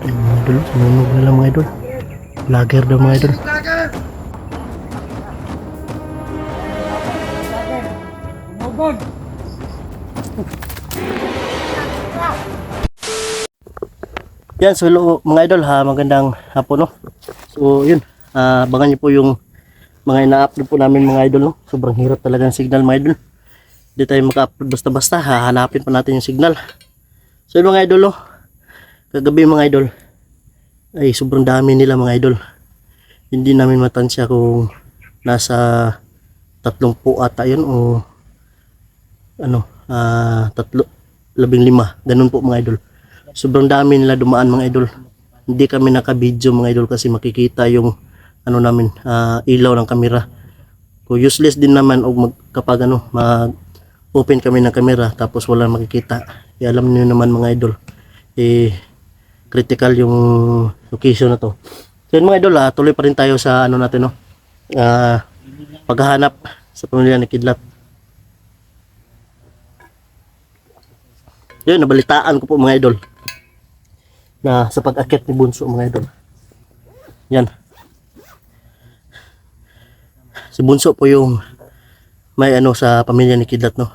Ayun mga idol, sununog na lang mga idol. Lager daw mga idol. Yan, so hello mga idol ha, magandang hapon no. So yun, abangan niyo po yung mga ina-upload po namin mga idol no. Sobrang hirap talaga ng signal mga idol. Hindi tayo maka-upload basta-basta, hahanapin pa natin yung signal. So yun mga idol no, kagabi mga idol, ay sobrang dami nila mga idol. Hindi namin matansya kung nasa 30 ata yun o ano, 15, ganun po mga idol. Sobrang dami nila dumaan mga idol. Hindi kami naka-video mga idol kasi makikita yung ano namin, ilaw ng kamera. So useless din naman kapag ano, mag-open kami ng kamera tapos wala makikita. Alam niyo naman mga idol, critical yung location na to. So yun mga idol, tuloy pa rin tayo sa ano natin no. Paghahanap sa pamilya ni Kidlat. Yun, nabalitaan ko po mga idol na sa pag-akit ni Bunso mga idol. Yan. Si Bunso po yung may ano sa pamilya ni Kidlat no.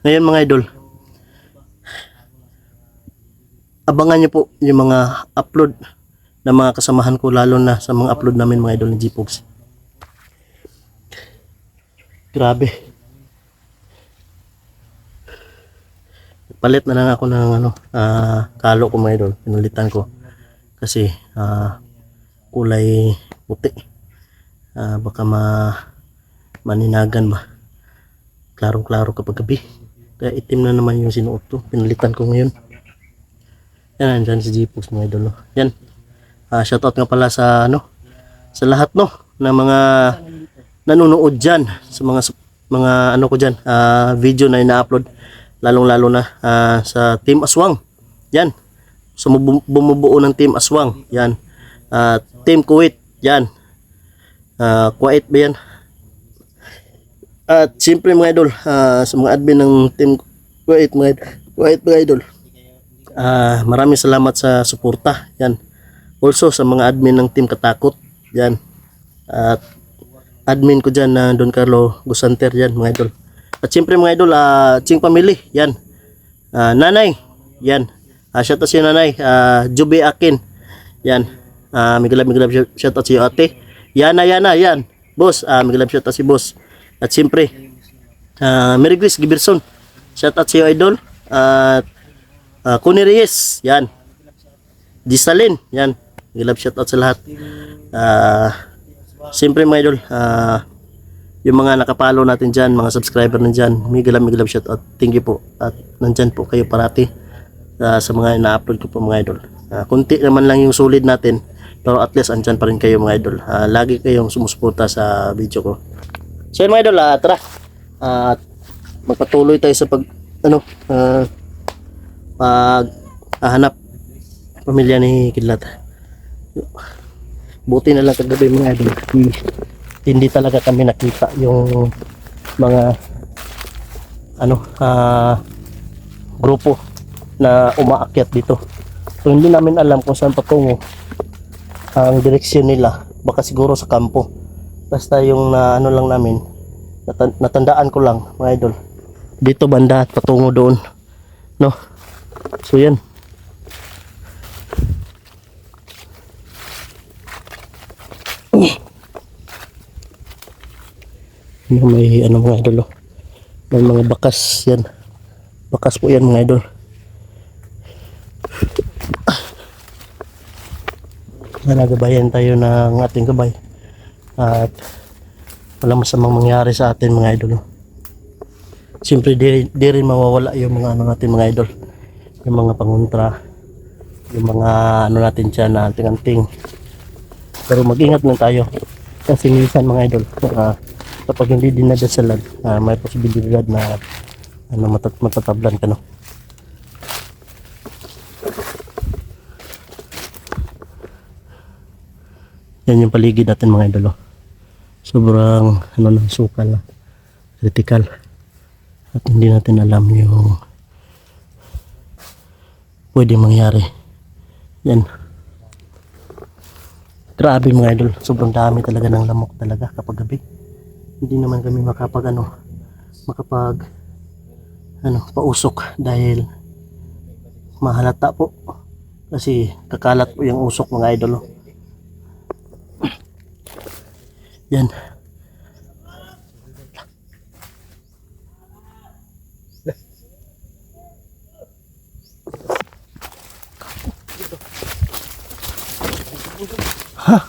Ngayon mga idol, abangan niyo po yung mga upload ng mga kasamahan ko, lalo na sa mga upload namin mga idol ni G-Pogs. Grabe. Palit na lang ako ng ano, kalo ko mga idol. Pinalitan ko kasi kulay puti. Baka maninagan ba. Klarong-klaro kapag gabi. Kaya itim na naman yung sinuot ko. Pinalitan ko ngayon. Yan, dyan si G-Pogs mga idol. No? Yan. Shoutout nga pala sa ano, sa lahat no, na mga nanonood dyan, sa mga ano ko dyan, video na ina-upload. Lalong-lalo na sa Team Aswang. Yan. So bumubuo ng Team Aswang. Yan. Team Kuwait. Yan. Kuwait ba yan? At siyempre mga idol, sa mga admin ng Team Kuwait, mga idol. Maraming salamat sa suporta. Yan. Also sa mga admin ng Team Katakot. Yan. At admin ko dyan na Don Carlo Gusanter. Yan mga idol. At siyempre mga idol, Ching Family, yan. Nanay, yan. Shoutout sa nanay, Juby Akin, yan. Migalab, shoutout sa iyo ate. Yana, yan. Boss, migalab shoutout si boss. At siyempre, Mary Grace Giberson, shoutout sa iyo idol. At Connie Reyes, yan. Gisalin, yan. Migalab shoutout sa lahat. Siyempre mga idol, yung mga nakapalo natin dyan, mga subscriber nandyan, migalab shoutout, thank you po. At nandyan po kayo parati sa mga ina-upload ko po mga idol. Kunti naman lang yung sulit natin, pero at least andyan pa rin kayo mga idol. Lagi kayong sumusuporta sa video ko. So yun mga idol, tara, magpatuloy tayo sa paghahanap pamilya ni Kidlat. Buti na lang kagabi mga idol, hindi talaga kami nakita yung mga grupo na umaakyat dito. So hindi namin alam kung saan patungo ang direksyon nila. Baka siguro sa kampo. Basta yung ano lang namin, natandaan ko lang mga idol, dito banda at patungo doon no. So yan. May ano mga idol, may mga bakas yan, bakas po yan mga idol. Nagabayan tayo ng ating gabay at walang masamang mangyari sa atin mga idol. Siyempre di rin mawawala yung mga ano natin mga idol, yung mga pangontra, yung mga ano natin dyan na anting-anting. Pero mag-ingat lang tayo kasi minsan mga idol, kapag hindi dinadasalan, may posibilidad na matatablan ka no. Yan yung paligid natin mga idol. Sobrang sukal, critical. At hindi natin alam yung pwede mangyari. Yan. Grabe mga idol, sobrang dami talaga ng lamok talaga kapag gabi. Hindi naman kami makapag pausok dahil mahalata po. Kasi kakalat po yung usok mga idol. Oh. Yan. Ha?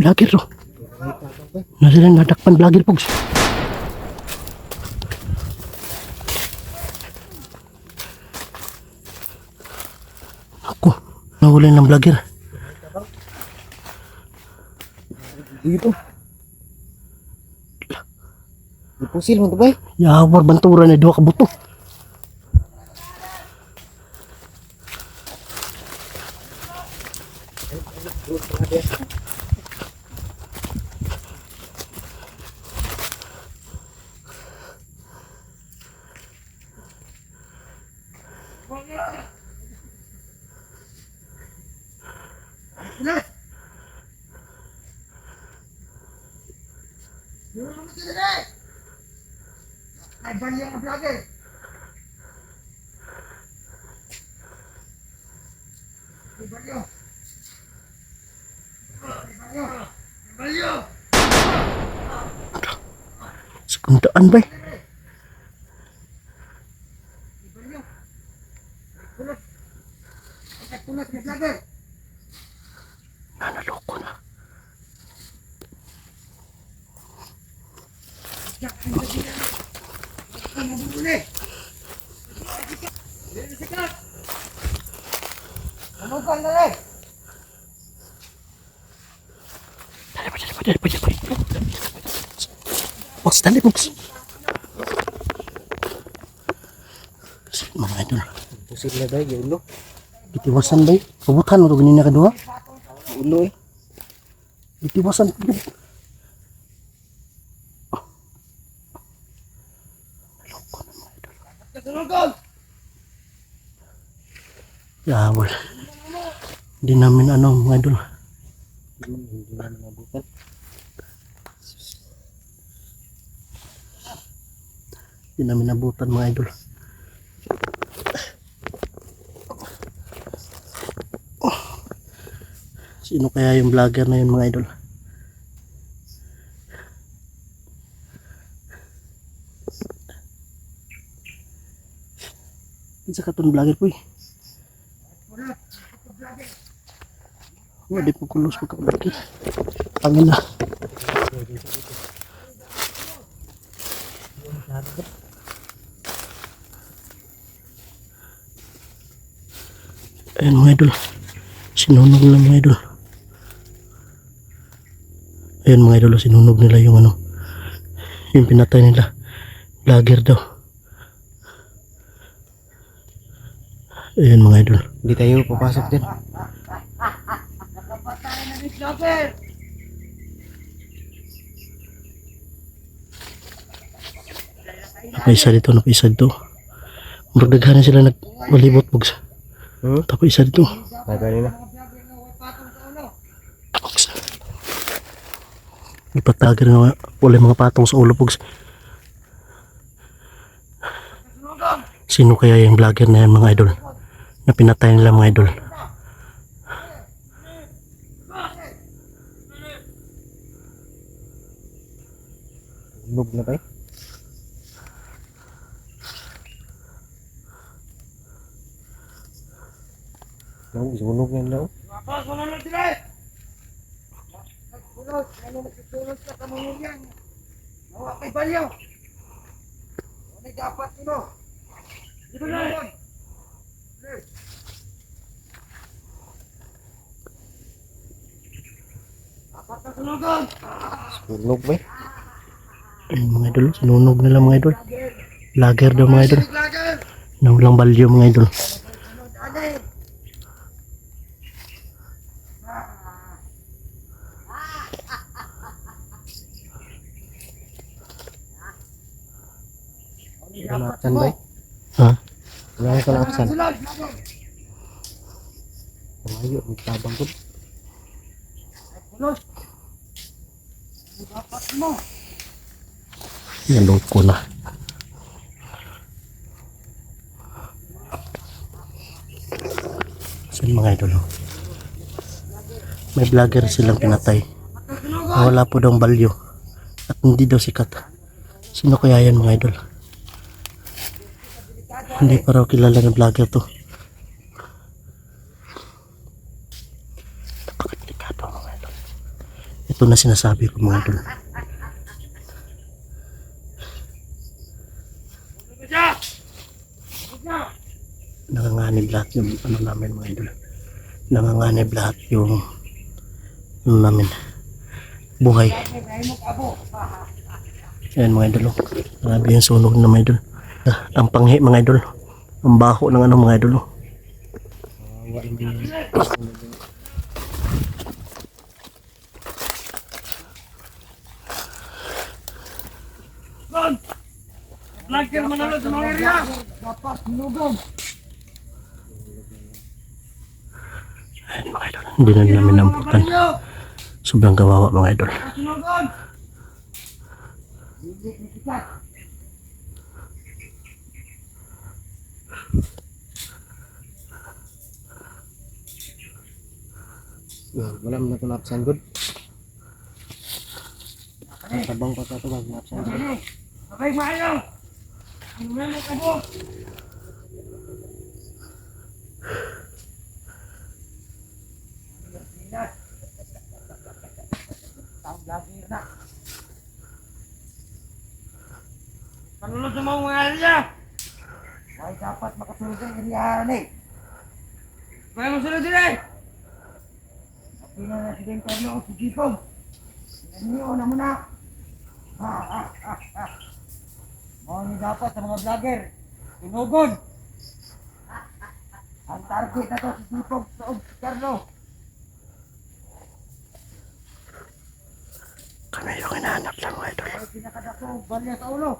Vlogger oh. Nasilang nadakpan vlogger pogs. Ako, nahuli ng vlogger. Dito. Pusil mo to bay. Yawar bantura na dua ka buto. Ay, banyo ang vlogger. Ay, banyo. Ay, banyo. Ay, banyo. Sekundaan bay. Ay, banyo. Ay, kulot. Ay, kulot ng vlogger. Nanaloko na. Yak, ang gabi na. Ang mabubuli. Dito sikat. Manukan na rin. Dali pa. Box, dali box. Mga idol. Pusil na bay, ulo. Itiwasan bay. Kabutan mo ito ganina kadua. Ulo eh. Itiwasan. Kasunugod. Yawal. Hindi namin mga idol. Hindi namin nabutan. Hindi namin nabutan mga idol. Sino kaya yung vlogger na yun mga idol? Isa ka itong vlogger po eh. Di po kulos pagka-vlogger. Pangin na. Ayan mga idol. Sinunog na mga idol. Ayan mga idol. Sinunog nila yung yung pinatay nila. Vlogger daw. Ayan mga idol. Hindi tayo papasok dyan. Napaisa dito. Magdaghanan sila nagmalibot bugs. Tapos isa dito. Nagani na. Bugs. Ipatagar nga wala mga patong sa ulo bugs. Sino kaya yung vlogger na yan mga idol? Na pinatay nila mga idol. Lug na tayo. Sunog yan daw. Sunog sila eh! Sunog sa kamangyan. Nawa kay Balyo. Ano dapat ito? Dito na yun! Dapat na sunogon! Sunog ba eh? Ayun mga idol, sinunog nila mga idol. Vlogger daw mga idol. Na walang balyo mga idol. Sunod, alin. Kalapsan ba? Ha? Wala na kalapsan. Sulod, Malayo, may tabang ko. sulod. Dapat mo. Naloko na. Saan mga idol? May vlogger silang pinatay. Wala po daw balyo. At hindi daw sikat. Sino kaya yan mga idol? Hindi pa raw kilala ng vlogger to. Napakadelikado mga idol. Ito na sinasabi ko mga idol. Nanganganib lahat yung ano namin mga idol. Nanganganib lahat yung ano namin. Buhay. Ayan mga idol. Grabe yung sunog na mga idol. Ang panghi mga idol. Ang baho ng ano mga idol. Wala naman yun. Vlogger manalo sa mga area. Dapat sinugong. Ayan mga idol. Hindi na namin namputan. Sobrang kawawa mga idol. Sinugong. Hindi sikat. Wala naman na kalapsan good. Tabang ko sa ito, kalapsan good. Okay, maayaw. Ano na may kabo? Ang lagi na. Panulog sa mga area. Ay dapat makasulog ang area ni. Kaya mo sulod din eh. Sabi na na si Ben Carlo si Jipong. Sinaniyo na muna. Mga ni dapat sa mga vlogger. Tinugod. Ang target na to si Jipong sa si Carlo. Kami yung hinahanap lang mga idol. Ay pinakadako balya sa ulo.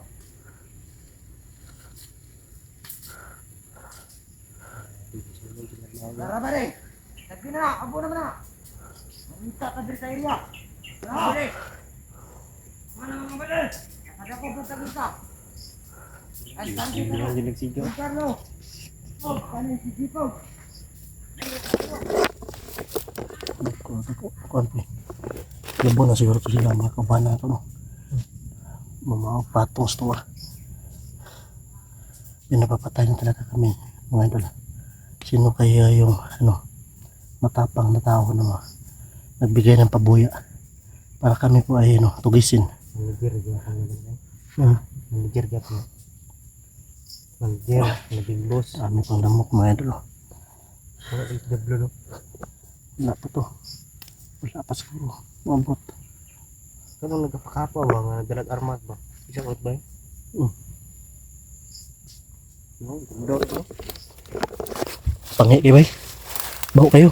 Tara ba rin? Sabi na, abo naman na. Mamita ka din sa area. Tara ba rin? Mana mga badal? Nakadako ba sa gusta? Ang target na to. Hindi nagsigaw. Si Carlo. Oh, kanin si Jipong. Labo na siguro ko sila mga kabana ito no. Mga patong store. Pinapapatay na talaga kami mga idol. Sino kaya yung ano matapang na tao na nagbigay ng pabuya para kami po ay ano, tugisin. Manager ka naman. Hmm. Manager ka po. Manager, na big boss. Dami pang lamok mga idol. Wala HW no. Wala pa to. Wala pa siguro. Mabot. Kano nagpakapaw mga dalag armat ba? Isang out ba? No, ganda ito. Pangi kayo bay. Baho kayo.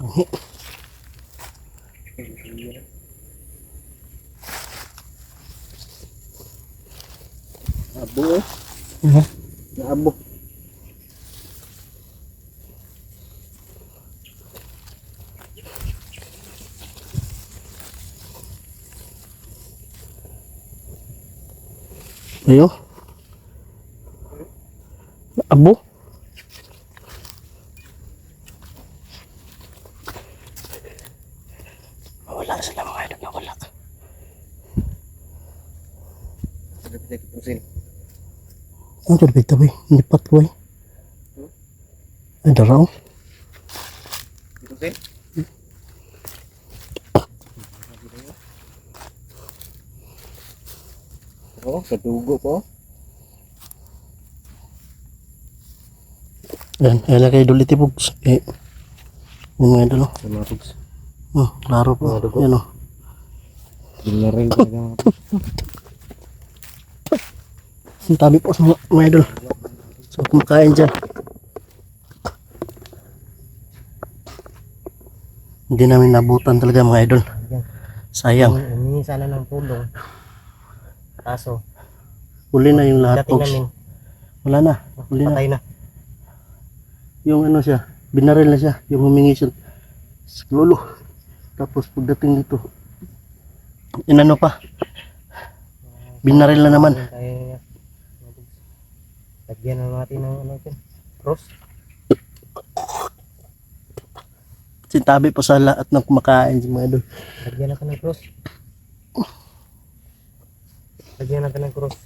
Pangi. Abo eh. Ano? Abo. Ayo. Abo. Wala sila mga idol na wala. Ada kita pusin. Ang turbita bay. Lipat ko bay. Ay daraw. Pusin. Oh, sa dugo ko. Yan, yan na kay idol itipogs. Yun mga idol. Sa mga pugs. Klaro po. Mga dugo. Yan o. Binarin talaga mga pugs. Ang tabi po sa mga idol. So kumakain dyan. Hindi namin nabutan talaga mga idol. Sayang. Humingi sana ng tulong. Kaso, Huli na yung lahat dating folks. namin, Wala na. Huli na. patay na. Yung ano siya. Binaril na siya. Yung humingi siya. Sa lolo. Tapos pagdating dito. Inano pa. Binaril na naman. Tayo niya. Lagyan na natin ng ano ito. Cross. Sintabi po sa lahat ng kumakain si mga idol. Lagyan natin ng cross. Lagyan natin ng cross.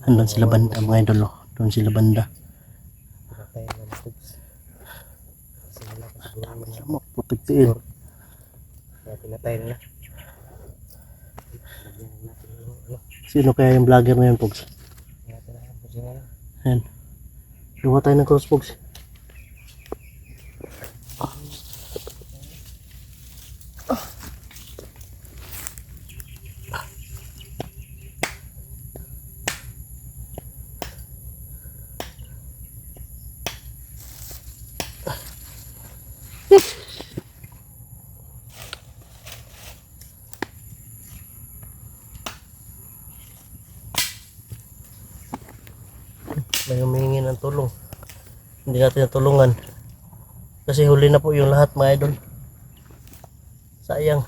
Andun sila banda mga idol. Oh. Doon sila banda. Patay na ng pugs. Kasi wala pa siguro yung Sama, putigtiin. kaya pinatay na. Lagyan natin ng ano. Sino kaya yung vlogger na yun, Pogs? Lagyan natin ng ano. Kasi nga lang. Ayan. Gawa tayo ng cross, Pogs. May humingi ng tulong. Hindi natin natulungan. Kasi huli na po yung lahat mga idol. Sayang.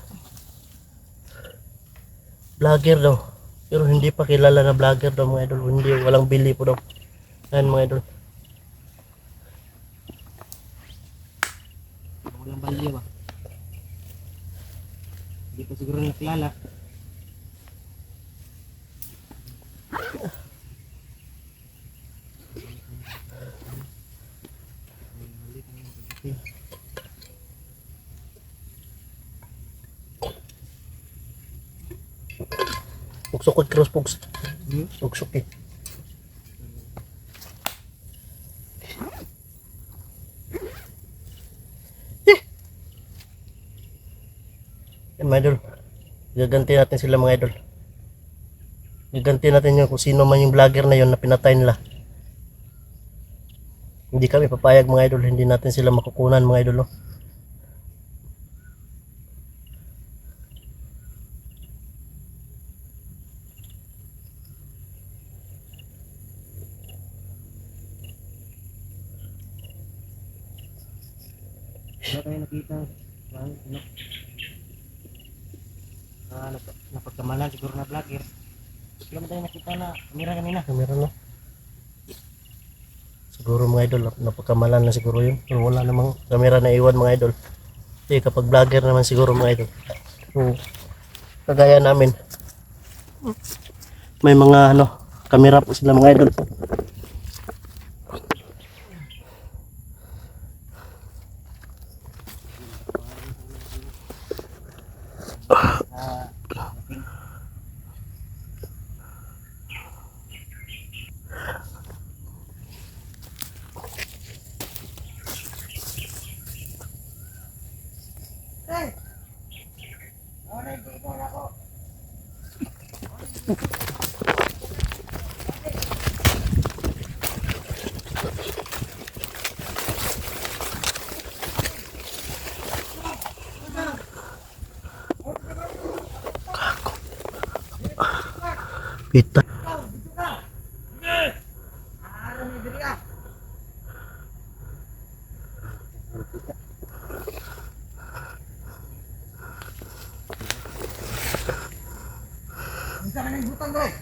Vlogger daw. Pero hindi pa kilala na vlogger daw mga idol. Hindi, walang bili po daw. Ayan mga idol. Walang balya ba? Hindi pa siguro nakilala. Uksok ko cross, Pogs. Uksok eh. Yan mga idol. Gaganti natin sila mga idol. Gaganti natin yung kung sino man yung vlogger na yun na pinatay nila. Hindi kami papayag mga idol. Hindi natin sila makukunan mga idol. No? Wala tayo nakita. Ano? Napagkamalan siguro na vlogger. Wala mo tayo nakita na kamera kanina. Kamera no? Siguro mga idol, napagkamalan na siguro yun. Pero wala namang kamera na iwan mga idol. Eh, kapag vlogger naman siguro mga idol. Kagaya namin. May mga ano, kamera po sila mga idol. Kita. Bisa ka ng butang doon.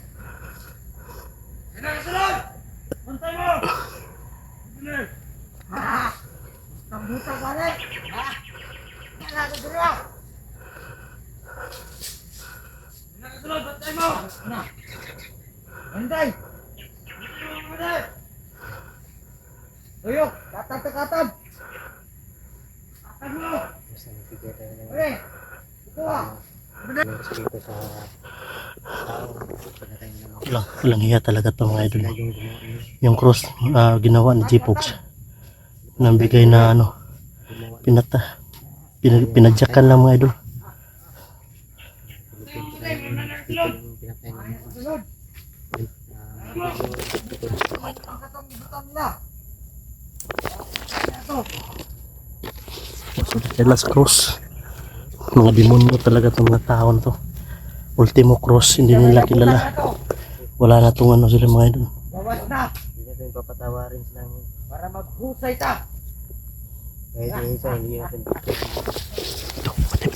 Sunod! Bantay mo! Bilis! Ang butang ka rin! Kaya ka dito! Sunod! Bantay mo! Bantay! Tuyok! Katab! May respeto sa tao. Pagkatay naman. Walang hiya talaga to mga idol. Sila yung gumawa. Yung cross ginawa ni Jipox. Nambigay na ano, pinadyakan lang mga idol. Pinatay naman. So, the last cross. Mga demonyo talaga itong mga tao na to. Ultimo cross, hindi nila kilala. Wala na itong ano sila mga idol. Bawas na. Hindi natin papatawarin silang Para maghusay ta. kahit yung isa hindi natin Ito, pati.